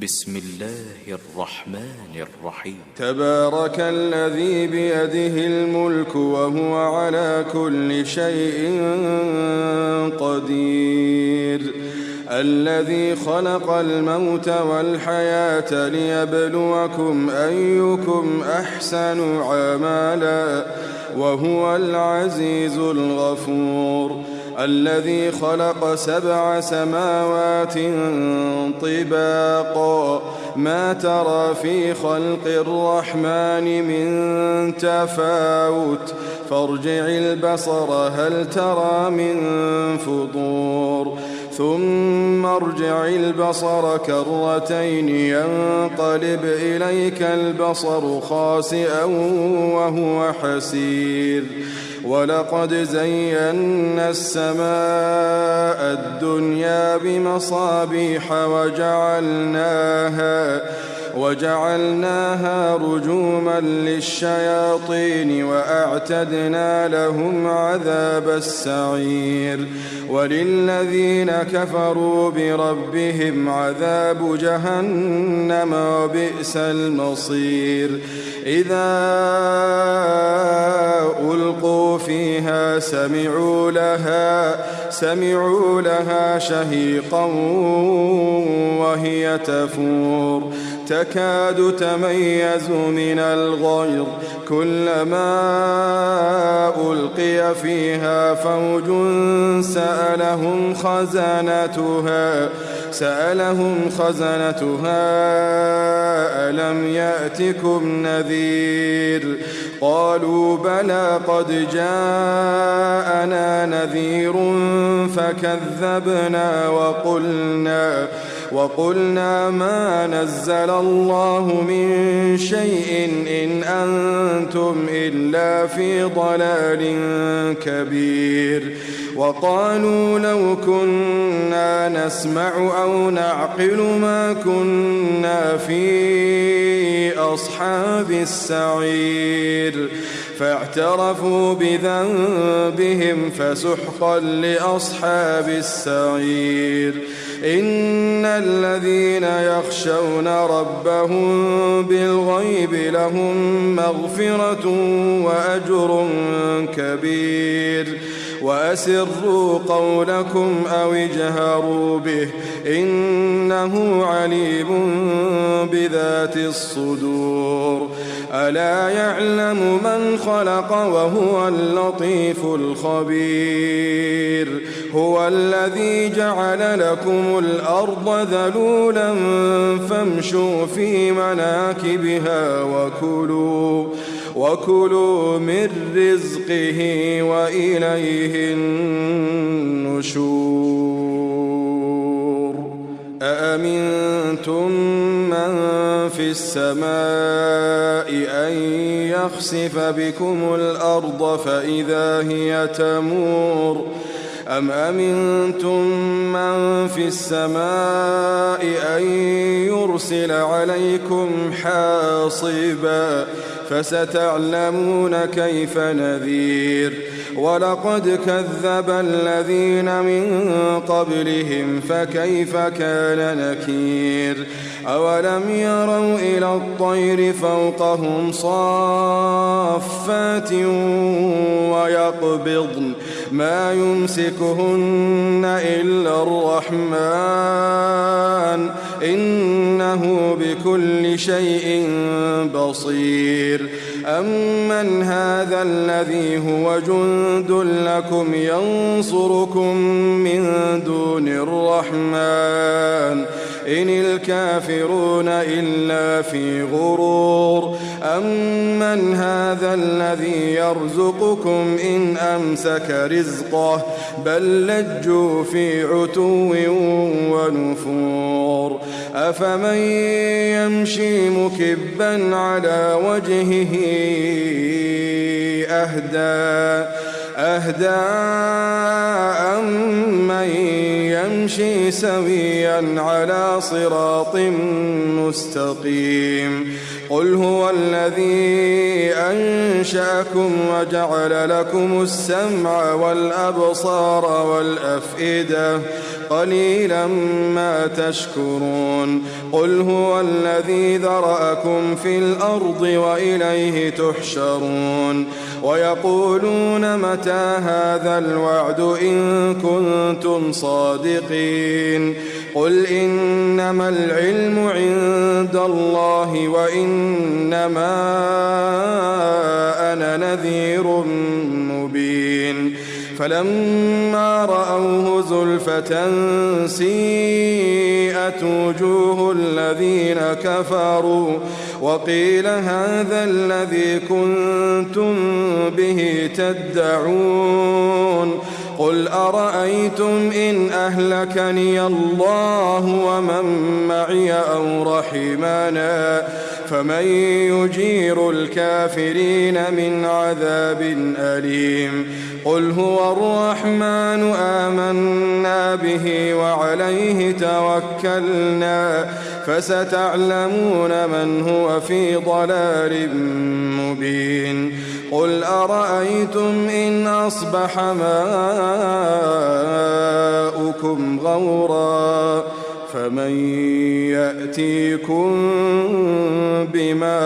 بسم الله الرحمن الرحيم. تبارك الذي بيده الملك وهو على كل شيء قدير، الذي خلق الموت والحياة ليبلوكم أيكم أحسن عملا وهو العزيز الغفور، الذي خلق 7 سماوات طباقا ما ترى في خلق الرحمن من تفاوت فارجع البصر هل ترى من فطور ثم ارجع البصر كرتين ينقلب إليك البصر خاسئا وهو حسير، ولقد زينا السماء الدنيا بمصابيح وجعلناها رجوما للشياطين وأعتدنا لهم عذاب السعير، وللذين كفروا بربهم عذاب جهنم وبئس المصير. إذا ألقوا فيها سمعوا لها شهيقا وهي تفور تكاد تميز من الغيظ، كلما ألقي فيها فوج سألهم خزنتها ألم يأتكم نذير؟ قالوا بلى قد جاءنا نذير فكذبنا وقلنا ما نزل الله من شيء إن أنتم إلا في ضلال كبير. وقالوا لو كنا نسمع أو نعقل ما كنا في أصحاب السعير، فاعترفوا بذنبهم فسحقا لأصحاب السعير. إن الذين يخشون ربهم بالغيب لهم مغفرة وأجر كبير. وأسروا قولكم أو اجهروا به إنه عليم بذات الصدور. ألا يعلم من خلق وهو اللطيف الخبير. هو الذي جعل لكم الأرض ذلولا فامشوا في مناكبها وكلوا من رزقه وإليه النشور. أأمنتم من في السماء أن يخسف بكم الأرض فإذا هي تمور أم أمنتم من في السماء أن يرسل عليكم حاصبا فستعلمون كيف نذير. ولقد كذب الذين من قبلهم فكيف كان نكير. أولم يروا إلى الطير فوقهم صافات ويقبضن ما يمسكهن إلا الرحمن إنه بكل شيء بصير. أمن هذا الذي هو جند لكم ينصركم من دون الرحمن إن الكافرون إلا في غرور. أمن هذا الذي يرزقكم إن أمسك رزقه بل لجوا في عتو ونفور. أفمن يمشي مكبا على وجهه أهدى أمن يمشي سويا على صراط مستقيم. قل هو الذي أنشأكم وجعل لكم السمع والأبصار والأفئدة قليلا ما تشكرون قل هو الذي ذرأكم في الأرض وإليه تحشرون ويقولون متى هذا الوعد إن كنتم صادقين قل إنما العلم عند الله وإنما أنا نذير مبين فلما رأوه زلفة سيئت وجوه الذين كفروا وقيل هذا الذي كنتم به تدعون قل أرأيتم إن أهلكني الله ومن معي أو رحمنا فمن يجير الكافرين من عذاب أليم قل هو الرحمن آمنا به وعليه توكلنا فستعلمون من هو في ضلال مبين قل أرأيتم إن أصبح ماؤكم غورا فمن يأتيكم بماء